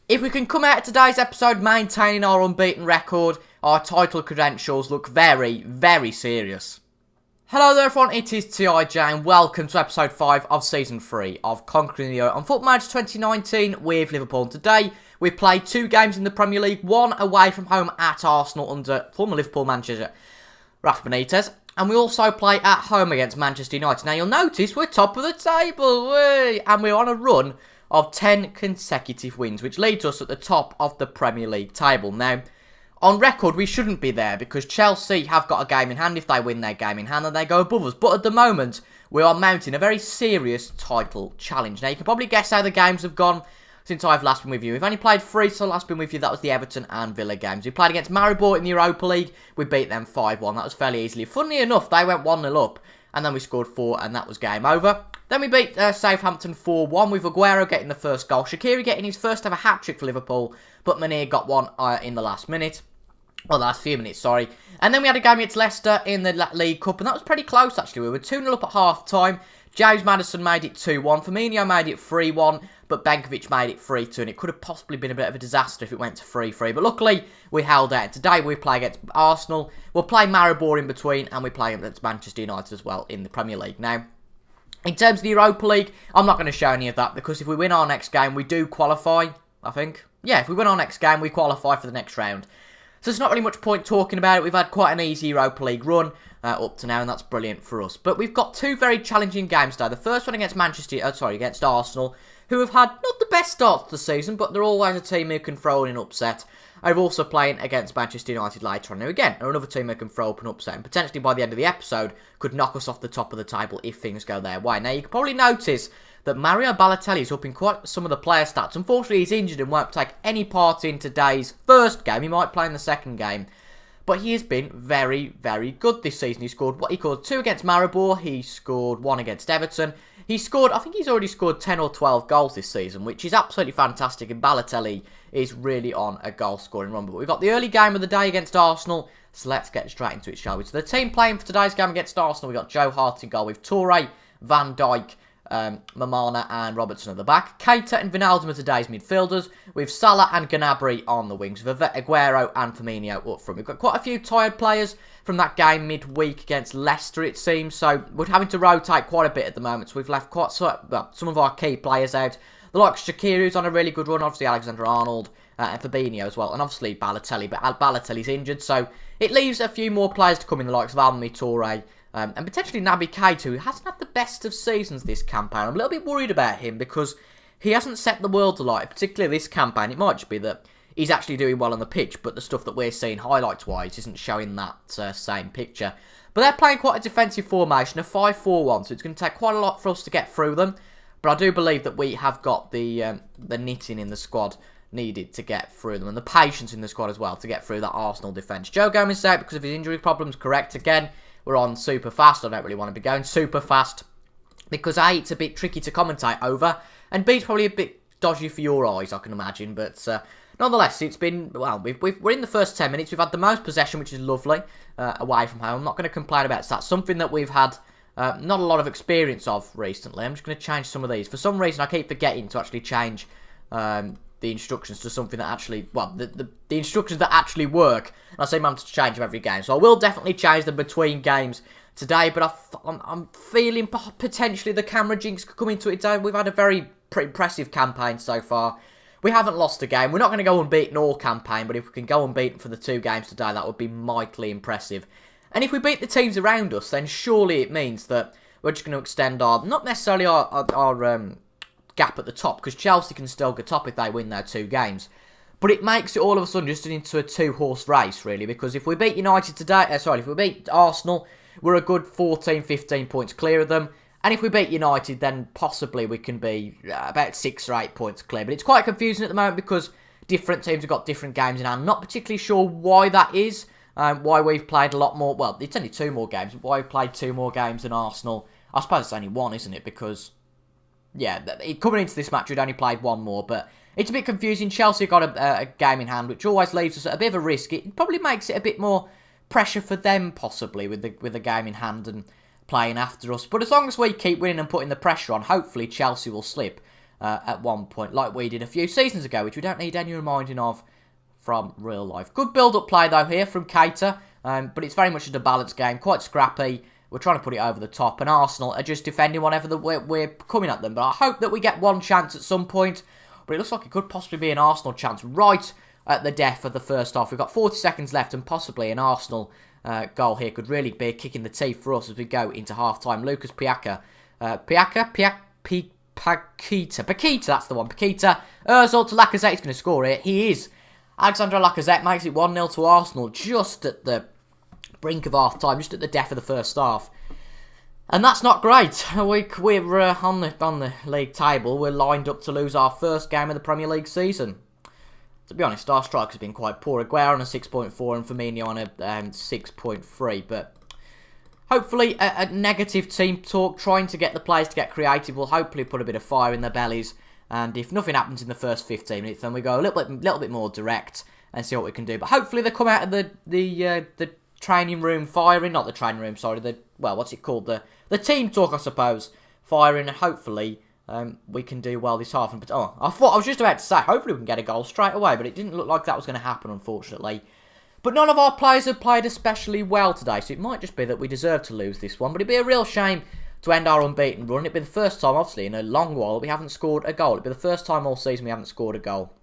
If we can come out of today's episode maintaining our unbeaten record, our title credentials look very, very serious. Hello there everyone, it is TIJ and welcome to episode 5 of season 3 of Conquering the Earth on Football Manager 2019 with Liverpool. And today we played 2 games in the Premier League, one away from home at Arsenal under former Liverpool manager Rafa Benitez, and we also play at home against Manchester United. Now you'll notice we're top of the table, and we're on a run of 10 consecutive wins, which leads us at the top of the Premier League table. Now, on record, we shouldn't be there because Chelsea have got a game in hand. If they win their game in hand, then they go above us. But at the moment, we are mounting a very serious title challenge. Now, you can probably guess how the games have gone since I've last been with you. We've only played 3 since I've last been with you. That was the Everton and Villa games. We played against Maribor in the Europa League. We beat them 5-1. That was fairly easily. Funnily enough, they went 1-0 up. And then we scored 4 and that was game over. Then we beat Southampton 4-1 with Aguero getting the first goal. Shaqiri getting his first ever hat-trick for Liverpool. But Manir got one in the last minute. Well, the last few minutes, sorry. And then we had a game against Leicester in the League Cup. And that was pretty close, actually. We were 2-0 up at half-time. James Maddison made it 2-1. Firmino made it 3-1. But Benkovic made it 3-2. And it could have possibly been a bit of a disaster if it went to 3-3. But luckily, we held out. Today, we play against Arsenal. We'll play Maribor in between. And we play against Manchester United as well in the Premier League. Now, in terms of the Europa League, I'm not going to show any of that. Because if we win our next game, we do qualify, I think. Yeah, if we win our next game, we qualify for the next round. So there's not really much point talking about it. We've had quite an easy Europa League run up to now, and that's brilliant for us. But we've got 2 very challenging games today. The first one against against Arsenal, who have had not the best start to the season, but they're always a team who can throw in an upset. I've also playing against Manchester United later on. Now again, are another team who can throw up an upset, and potentially by the end of the episode could knock us off the top of the table if things go their way. Now you can probably notice that Mario Balotelli is up in quite some of the player stats. Unfortunately, he's injured and won't take any part in today's first game. He might play in the second game. But he has been very, very good this season. He scored 2 against Maribor. He scored 1 against Everton. I think he's already scored 10 or 12 goals this season, which is absolutely fantastic. And Balotelli is really on a goal-scoring run. But we've got the early game of the day against Arsenal. So let's get straight into it, shall we? So the team playing for today's game against Arsenal, we've got Joe Hart in goal with Toure, Van Dijk, Mamana and Robertson at the back. Keita and Wijnaldum are today's midfielders, with Salah and Gnabry on the wings, with Aguero and Firmino up front. We've got quite a few tired players from that game midweek against Leicester, it seems, so we're having to rotate quite a bit at the moment, so we've left some of our key players out. The likes of Shaqiri, who's on a really good run, obviously Alexander-Arnold, and Fabinho as well, and obviously Balotelli, but Balotelli's injured, so it leaves a few more players to come in, the likes of Almi, Toure, and potentially Naby Keita, who hasn't had the best of seasons this campaign. I'm a little bit worried about him because he hasn't set the world alight, particularly this campaign. It might just be that he's actually doing well on the pitch, but the stuff that we're seeing highlights-wise isn't showing that same picture. But they're playing quite a defensive formation, a 5-4-1, so it's going to take quite a lot for us to get through them. But I do believe that we have got the knitting in the squad needed to get through them, and the patience in the squad as well to get through that Arsenal defence. Joe Gomez out because of his injury problems, correct again. We're on super fast. I don't really want to be going super fast because A, it's a bit tricky to commentate over, and B, it's probably a bit dodgy for your eyes, I can imagine. But nonetheless, it's been, well, we're in the first 10 minutes. We've had the most possession, which is lovely, away from home. I'm not going to complain about that. Something that we've had not a lot of experience of recently. I'm just going to change some of these. For some reason, I keep forgetting to actually change the instructions to something that actually, well, the instructions that actually work. And I say I'm to change them every game. So I will definitely change them between games today. But I'm feeling potentially the camera jinx could come into it today. We've had a pretty impressive campaign so far. We haven't lost a game. We're not going to go unbeaten all campaign. But if we can go unbeaten for the 2 games today, that would be mightily impressive. And if we beat the teams around us, then surely it means that we're just going to extend not necessarily our gap at the top, because Chelsea can still get top if they win their 2 games. But it makes it all of a sudden just into a 2-horse race, really, because if we beat United today, if we beat Arsenal, we're a good 14, 15 points clear of them. And if we beat United, then possibly we can be about 6 or 8 points clear. But it's quite confusing at the moment because different teams have got different games in hand. I'm not particularly sure why that is, why we've played a lot more. Well, it's only 2 more games, but why we've played 2 more games than Arsenal. I suppose it's only 1, isn't it? Because yeah, coming into this match, we'd only played 1 more, but it's a bit confusing. Chelsea got a game in hand, which always leaves us at a bit of a risk. It probably makes it a bit more pressure for them, possibly, with the game in hand and playing after us. But as long as we keep winning and putting the pressure on, hopefully Chelsea will slip. at one point, like we did a few seasons ago, which we don't need any reminding of from real life. Good build-up play, though, here from Keita, but it's very much a balanced game, quite scrappy. We're trying to put it over the top, and Arsenal are just defending whenever we're coming at them. But I hope that we get one chance at some point, but it looks like it could possibly be an Arsenal chance right at the death of the first half. We've got 40 seconds left, and possibly an Arsenal goal here could really be a kick in the teeth for us as we go into half-time. Lucas Paqueta, that's the one, Paqueta. Ozil to Lacazette, he's going to score here. He is. Alexandre Lacazette makes it 1-0 to Arsenal just at the brink of half-time, just at the death of the first half. And that's not great. We're on the league table. We're lined up to lose our first game of the Premier League season. To be honest, our strike has been quite poor. Aguero on a 6.4 and Firmino on a 6.3. But hopefully a negative team talk, trying to get the players to get creative, will hopefully put a bit of fire in their bellies. And if nothing happens in the first 15 minutes, then we go a little bit more direct and see what we can do. But hopefully they come out of the training room firing, not the training room, sorry, what's it called? The team talk, I suppose, firing, and hopefully we can do well this half. But I was just about to say, hopefully we can get a goal straight away, but it didn't look like that was going to happen, unfortunately. But none of our players have played especially well today, so it might just be that we deserve to lose this one. But it'd be a real shame to end our unbeaten run. It'd be the first time, obviously, in a long while that we haven't scored a goal. It'd be the first time all season we haven't scored a goal.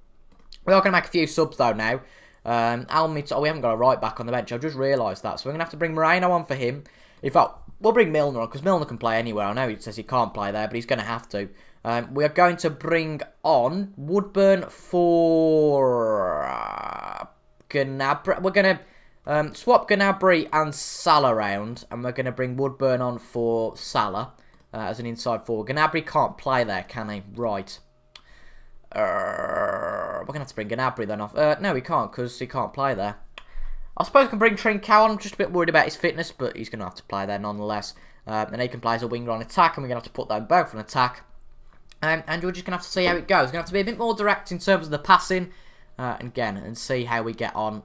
We are going to make a few subs, though, now. We haven't got a right back on the bench. I've just realised that. So we're going to have to bring Moreno on for him. In fact, we'll bring Milner on, because Milner can play anywhere. I know he says he can't play there, but he's going to have to. We are going to bring on Woodburn for Gnabry. We're going to swap Gnabry and Salah around, and we're going to bring Woodburn on for Salah as an inside forward. Gnabry can't play there, can he? Right. We're going to have to bring Gnabry then off. No, he can't, because he can't play there. I suppose I can bring Trincao on. I'm just a bit worried about his fitness, but he's going to have to play there nonetheless. And he can play as a winger on attack, and we're going to have to put them both on attack. And we're just going to have to see how it goes. We're going to have to be a bit more direct in terms of the passing, and see how we get on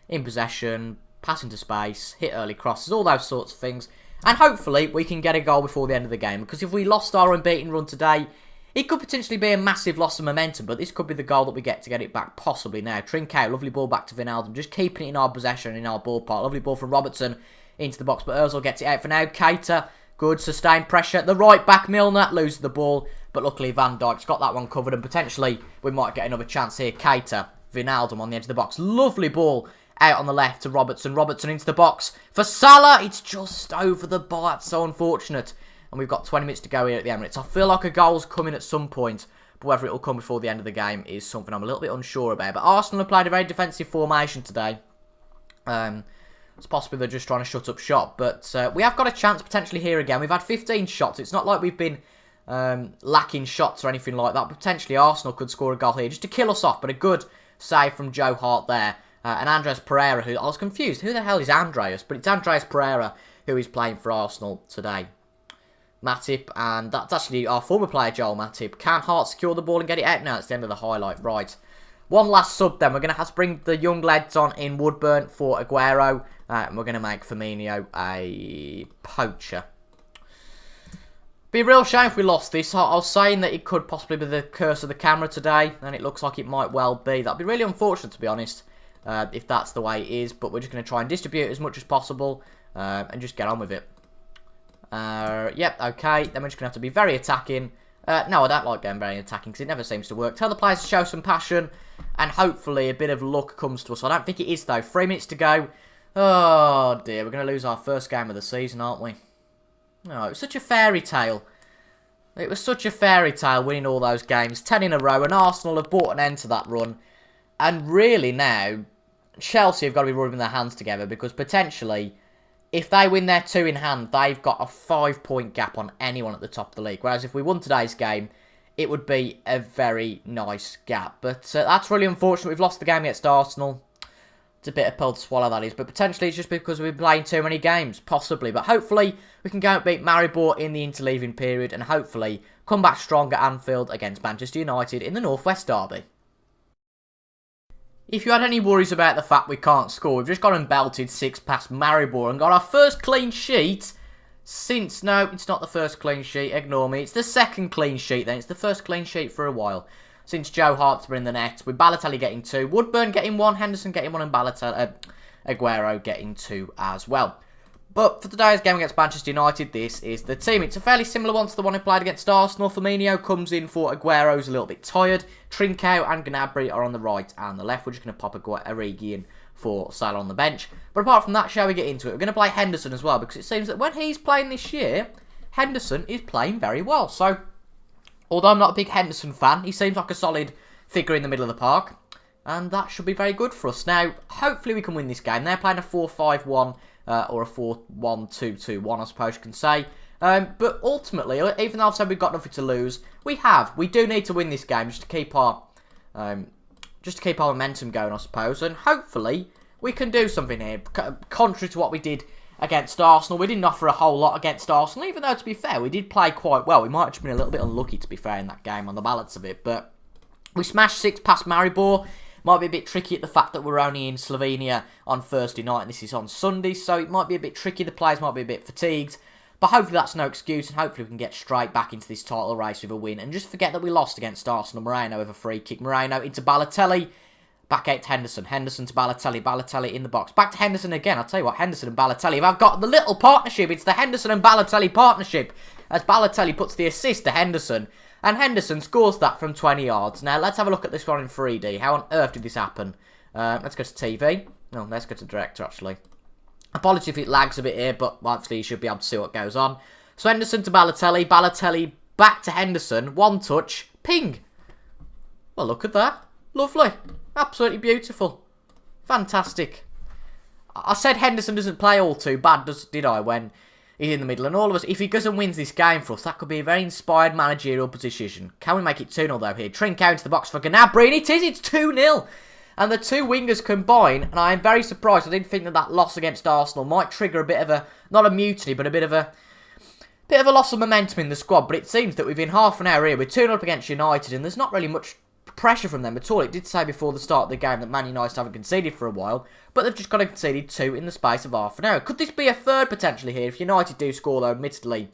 in possession, passing to space, hit early crosses, all those sorts of things. And hopefully we can get a goal before the end of the game, because if we lost our unbeaten run today, it could potentially be a massive loss of momentum, but this could be the goal that we get to get it back, possibly now. Trincao, lovely ball back to Wijnaldum, just keeping it in our possession, in our ballpark. Lovely ball from Robertson into the box, but Ozil gets it out for now. Keita, good, sustained pressure. The right back, Milner, loses the ball, but luckily Van Dijk's got that one covered, and potentially we might get another chance here. Keita, Wijnaldum on the edge of the box. Lovely ball out on the left to Robertson. Robertson into the box for Salah. It's just over the bar. It's so unfortunate. And we've got 20 minutes to go here at the Emirates. I feel like a goal's coming at some point, but whether it'll come before the end of the game is something I'm a little bit unsure about. But Arsenal have played a very defensive formation today. It's possibly they're just trying to shut up shop, but we have got a chance potentially here again. We've had 15 shots. It's not like we've been lacking shots or anything like that. Potentially Arsenal could score a goal here just to kill us off, but a good save from Joe Hart there. And Andreas Pereira, who I was confused. Who the hell is Andreas? But it's Andreas Pereira who is playing for Arsenal today. Matip, and that's actually our former player, Joel Matip. Can Hart secure the ball and get it out? Now it's the end of the highlight. Right. One last sub then. We're going to have to bring the young lads on in Woodburn for Aguero. And we're going to make Firmino a poacher. Be a real shame if we lost this. I was saying that it could possibly be the curse of the camera today, and it looks like it might well be. That'd be really unfortunate, to be honest, if that's the way it is. But we're just going to try and distribute as much as possible and just get on with it. Yep, okay. Then we're just going to have to be very attacking. No, I don't like going very attacking because it never seems to work. Tell the players to show some passion, and hopefully a bit of luck comes to us. I don't think it is, though. 3 minutes to go. Oh, dear. We're going to lose our first game of the season, aren't we? Oh, it was such a fairy tale. It was such a fairy tale winning all those games. 10 in a row, and Arsenal have brought an end to that run. And really now, Chelsea have got to be rubbing their hands together because potentially, if they win their 2 in hand, they've got a 5-point gap on anyone at the top of the league. Whereas if we won today's game, it would be a very nice gap. But that's really unfortunate. We've lost the game against Arsenal. It's a bit of pill to swallow, that is. But potentially it's just because we've been playing too many games. Possibly. But hopefully we can go and beat Maribor in the interleaving period. And hopefully come back strong at Anfield against Manchester United in the North West Derby. If you had any worries about the fact we can't score, we've just gone and belted 6 past Maribor and got our first clean sheet No, it's not the first clean sheet, ignore me. It's the second clean sheet then. It's the first clean sheet for a while. Since Joe Hart's been in the net, with Balotelli getting 2, Woodburn getting 1, Henderson getting 1, and Aguero getting 2 as well. But for today's game against Manchester United, this is the team. It's a fairly similar one to the one who played against Arsenal. Firmino comes in for Aguero's a little bit tired. Trincao and Gnabry are on the right and the left. We're just going to pop Origi in for Salah on the bench. But apart from that, shall we get into it? We're going to play Henderson as well, because it seems that when he's playing this year, Henderson is playing very well. So, although I'm not a big Henderson fan, he seems like a solid figure in the middle of the park. And that should be very good for us. Now, hopefully we can win this game. They're playing a 4-5-1 or a 4-1-2-2-1, I suppose you can say. But ultimately, even though I've said we've got nothing to lose, we do need to win this game just to keep our momentum going, I suppose. And hopefully we can do something here. Contrary to what we did against Arsenal, we didn't offer a whole lot against Arsenal, even though, to be fair, we did play quite well. We might have just been a little bit unlucky, to be fair, in that game on the balance of it. But we smashed 6 past Maribor. Might be a bit tricky at the fact that we're only in Slovenia on Thursday night and this is on Sunday, so it might be a bit tricky. The players might be a bit fatigued, but hopefully that's no excuse, and hopefully we can get straight back into this title race with a win. And just forget that we lost against Arsenal. Moreno with a free kick. Moreno into Balotelli. Back out to Henderson. Henderson to Balotelli. Balotelli in the box. Back to Henderson again. I'll tell you what, Henderson and Balotelli. I've got the little partnership. It's the Henderson and Balotelli partnership. As Balotelli puts the assist to Henderson. And Henderson scores that from 20 yards. Now, let's have a look at this one in 3D. How on earth did this happen? Let's go to TV. No, let's go to director, actually. Apologies if it lags a bit here, but obviously you should be able to see what goes on. So Henderson to Balotelli. Balotelli back to Henderson. One touch. Ping. Well, look at that. Lovely. Absolutely beautiful. Fantastic. I said Henderson doesn't play all too bad, did I, when he's in the middle? And all of us, if he goes and wins this game for us, that could be a very inspired managerial position. Can we make it 2-0 though here? Trincao into the box for Gnabry, and it is. It's 2-0. And the two wingers combine, and I am very surprised. I didn't think that loss against Arsenal might trigger a bit of a, not a mutiny, but a bit of a loss of momentum in the squad. But it seems that within half an hour here, we're 2-0 up against United, and there's not really much pressure from them at all. It did say before the start of the game that Man United haven't conceded for a while, but they've just got to conceded 2 in the space of half an hour. Could this be a third potentially here? If United do score though, admittedly,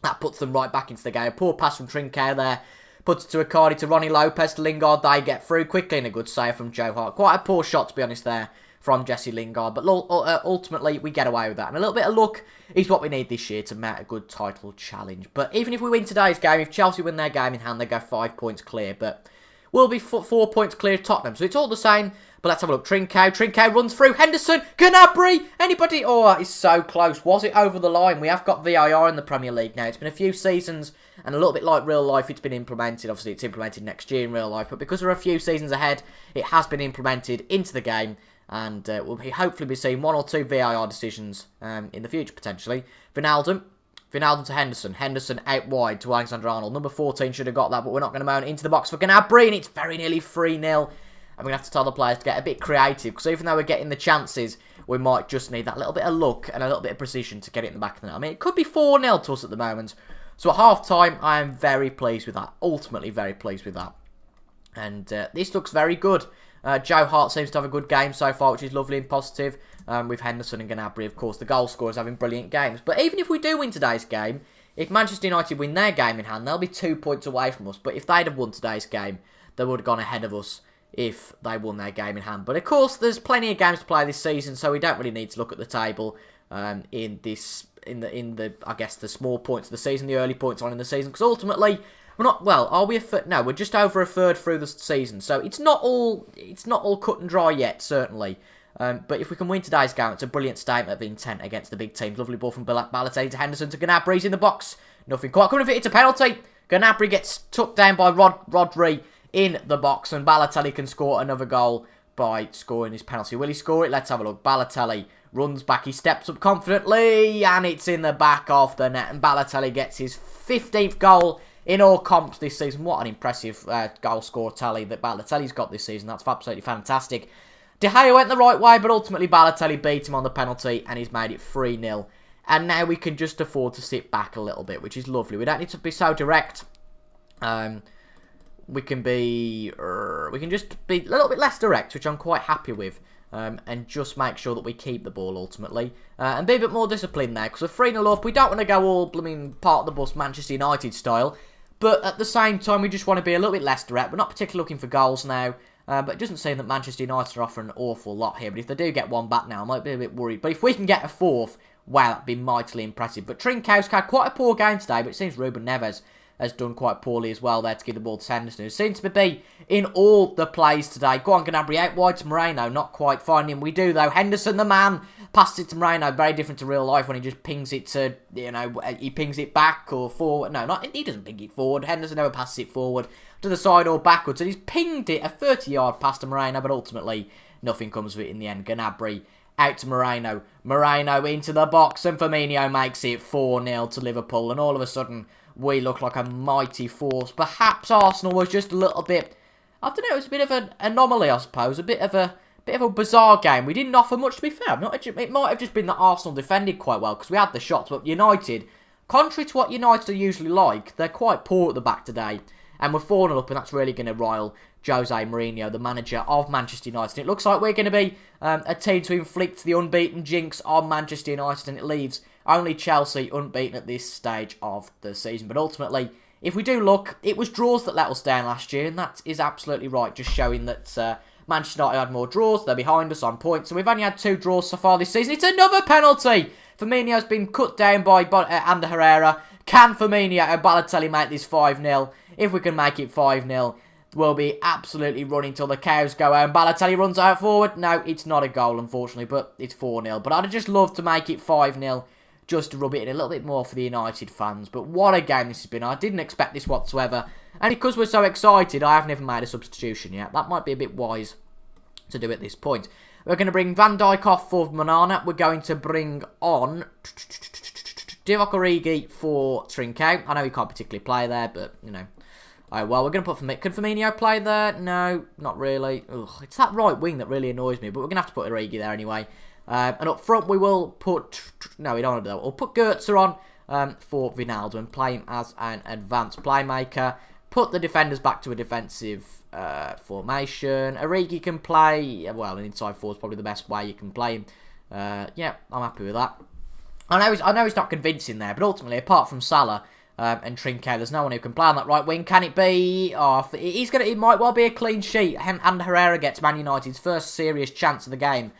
that puts them right back into the game. A poor pass from Trincao there. Puts it to Icardi, to Ronnie Lopez, to Lingard. They get through quickly, and a good save from Joe Hart. Quite a poor shot, to be honest, there from Jesse Lingard. But ultimately, we get away with that. And a little bit of luck is what we need this year to mount a good title challenge. But even if we win today's game, if Chelsea win their game in hand, they go 5 points clear. But we'll be 4 points clear of Tottenham. So it's all the same. But let's have a look. Trincao runs through. Henderson. Gnabry. Anybody? Oh, that is so close. Was it over the line? We have got VAR in the Premier League now. It's been a few seasons, and a little bit like real life, it's been implemented. Obviously, it's implemented next year in real life. But because we're a few seasons ahead, it has been implemented into the game. And we'll hopefully be seeing 1 or 2 VAR decisions in the future, potentially. Wijnaldum to Henderson. Henderson out wide to Alexander-Arnold. Number 14 should have got that, but we're not going to mount into the box for Gnabry, and it's very nearly 3-0. And we're going to have to tell the players to get a bit creative, because even though we're getting the chances, we might just need that little bit of luck and a little bit of precision to get it in the back of the net. I mean, it could be 4-0 to us at the moment. So at half-time, I am very pleased with that. Ultimately, very pleased with that. And this looks very good. Joe Hart seems to have a good game so far, which is lovely and positive. With Henderson and Gnabry, of course, the goal scorers having brilliant games. But even if we do win today's game, if Manchester United win their game in hand, they'll be 2 points away from us. But if they'd have won today's game, they would have gone ahead of us if they won their game in hand. But of course, there's plenty of games to play this season, so we don't really need to look at the table in the I guess the small points of the season, the early points on in the season, because ultimately we're not, well, are we a third? No, we're just over a third through the season, so it's not all cut and dry yet, certainly. But if we can win today's game, it's a brilliant statement of intent against the big teams. Lovely ball from Balotelli to Henderson to Gnabry's in the box. Nothing quite coming of it. It's a penalty. Gnabry gets tucked down by Rodri in the box, and Balotelli can score another goal by scoring his penalty. Will he score it? Let's have a look. Balotelli runs back, he steps up confidently, and it's in the back of the net, and Balotelli gets his 15th goal in all comps this season. What an impressive goal score tally that Balotelli's got this season. That's absolutely fantastic. De Gea went the right way, but ultimately Balotelli beat him on the penalty, and he's made it 3-0. And now we can just afford to sit back a little bit, which is lovely. We don't need to be so direct. We can just be a little bit less direct, which I'm quite happy with. and just make sure that we keep the ball ultimately. And be a bit more disciplined there, because we're 3-0 up. We don't want to go all blooming part of the bus Manchester United style. But at the same time, we just want to be a little bit less direct. We're not particularly looking for goals now. But it doesn't seem that Manchester United are offering an awful lot here. But if they do get one back now, I might be a bit worried. But if we can get a fourth, wow, that'd be mightily impressive. But Trincão's had quite a poor game today, but it seems Ruben Neves has done quite poorly as well there to give the ball to Henderson, who seems to be in all the plays today. Go on, Gnabry, out wide to Moreno, not quite finding him. We do, though. Henderson, the man, passes it to Moreno. Very different to real life when he just pings it to, he pings it back or forward. No, he doesn't ping it forward. Henderson never passes it forward to the side or backwards. And he's pinged it a 30-yard pass to Moreno, but ultimately nothing comes of it in the end. Gnabry out to Moreno. Moreno into the box, and Firmino makes it 4-0 to Liverpool. And all of a sudden, we look like a mighty force. Perhaps Arsenal was just a little bit, I don't know, it was a bit of an anomaly, I suppose. A bit of a bizarre game. We didn't offer much, to be fair. It might have just been that Arsenal defended quite well, because we had the shots. But United, contrary to what United are usually like, they're quite poor at the back today. And we're 4-0 up, and that's really going to rile Jose Mourinho, the manager of Manchester United. It looks like we're going to be a team to inflict the unbeaten jinx on Manchester United, and it leaves only Chelsea unbeaten at this stage of the season. But ultimately, if we do look, it was draws that let us down last year, and that is absolutely right, just showing that Manchester United had more draws. They're behind us on points, so we've only had 2 draws so far this season. It's another penalty! Firmino's been cut down by Ander Herrera. Can Firmino and Balotelli make this 5-0? If we can make it 5-0, we'll be absolutely running till the cows go home. Balotelli runs out forward. No, it's not a goal, unfortunately, but it's 4-0. But I'd just love to make it 5-0, just to rub it in a little bit more for the United fans. But what a game this has been. I didn't expect this whatsoever. And because we're so excited, I haven't even made a substitution yet. That might be a bit wise to do at this point. We're going to bring Van Dijk off for Manana. We're going to bring on Divock Origi for Trincão. I know he can't particularly play there, but, oh, well, we're going to put Can Firmino play there? No, not really. Ugh, it's that right wing that really annoys me, but we're going to have to put Origi there anyway. And up front, we will put... No, we don't want to do that. We'll put Goetze on for Wijnaldum and play him as an advanced playmaker. Put the defenders back to a defensive formation. Origi can play... Well, an inside forward is probably the best way you can play him. Yeah, I'm happy with that. I know he's not convincing there, but ultimately, apart from Salah and Trincão, there's no one who can play on that right wing. Can it be? Oh, it might well be a clean sheet. And Herrera gets Man United's first serious chance of the game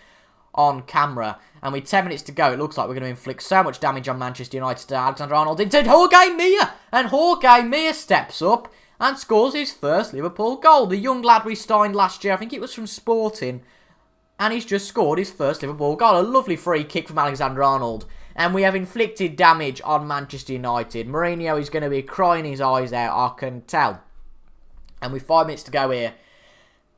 on camera. And with 10 minutes to go, it looks like we're going to inflict so much damage on Manchester United to Alexander-Arnold into Jorge Mia. And Jorge Mia steps up and scores his first Liverpool goal. The young lad we signed last year, I think it was from Sporting, and he's just scored his first Liverpool goal. A lovely free kick from Alexander-Arnold. And we have inflicted damage on Manchester United. Mourinho is going to be crying his eyes out, I can tell. And with 5 minutes to go here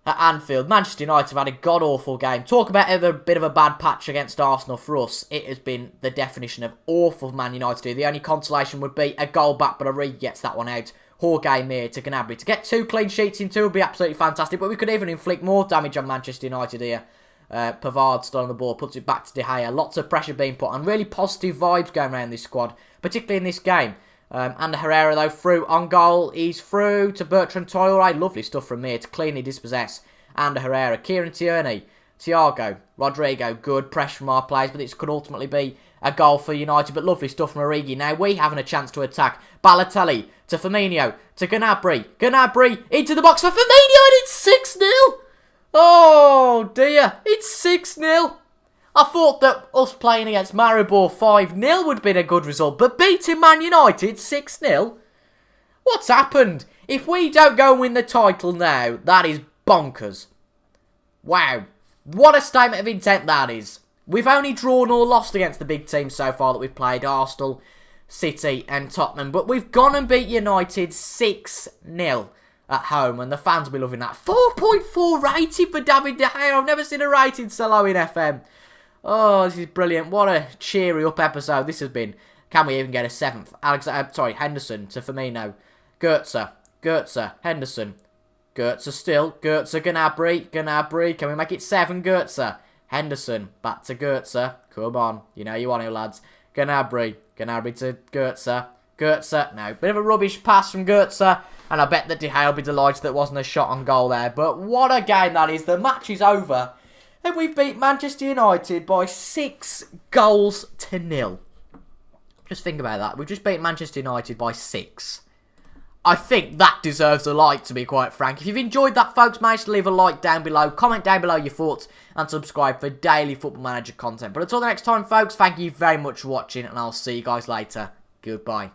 at Anfield, Manchester United have had a god-awful game. Talk about a bit of a bad patch against Arsenal for us. It has been the definition of awful Man United. The only consolation would be a goal back, but Origi gets that one out. Jorge Mir to Gnabry. To get 2 clean sheets in 2 would be absolutely fantastic, but we could even inflict more damage on Manchester United here. Pavard still on the ball, puts it back to De Gea. Lots of pressure being put on. Really positive vibes going around this squad, particularly in this game. Ander Herrera, though, through on goal. He's through to Bertrand Traoré. Lovely stuff from here to cleanly dispossess Ander Herrera. Kieran Tierney, Thiago, Rodrigo. Good pressure from our players, but this could ultimately be a goal for United. But lovely stuff from Origi. Now we having a chance to attack. Balotelli to Firmino to Gnabry. Gnabry into the box for Firmino, and it's 6-0. Oh dear, it's 6-0. I thought that us playing against Maribor 5-0 would have been a good result, but beating Man United 6-0? What's happened? If we don't go and win the title now, that is bonkers. Wow, what a statement of intent that is. We've only drawn or lost against the big teams so far that we've played, Arsenal, City and Tottenham, but we've gone and beat United 6-0. At home, and the fans will be loving that. 4.4 rating for David De Gea. I've never seen a rating so low in FM. Oh, this is brilliant. What a cheery up episode this has been. Can we even get a 7th? Henderson to Firmino. Goetze, Henderson. Goetze still. Goetze, Gnabry. Can we make it 7, Goetze? Henderson, back to Goetze. Come on, you know you want to, lads. Gnabry to Goetze, no. Bit of a rubbish pass from Goetze. And I bet that De Gea will be delighted that it wasn't a shot on goal there. But what a game that is. The match is over. And we beat Manchester United by 6-0. Just think about that. We just beat Manchester United by 6. I think that deserves a like, to be quite frank. If you've enjoyed that, folks, make sure to leave a like down below. Comment down below your thoughts and subscribe for daily Football Manager content. But until the next time, folks, thank you very much for watching and I'll see you guys later. Goodbye.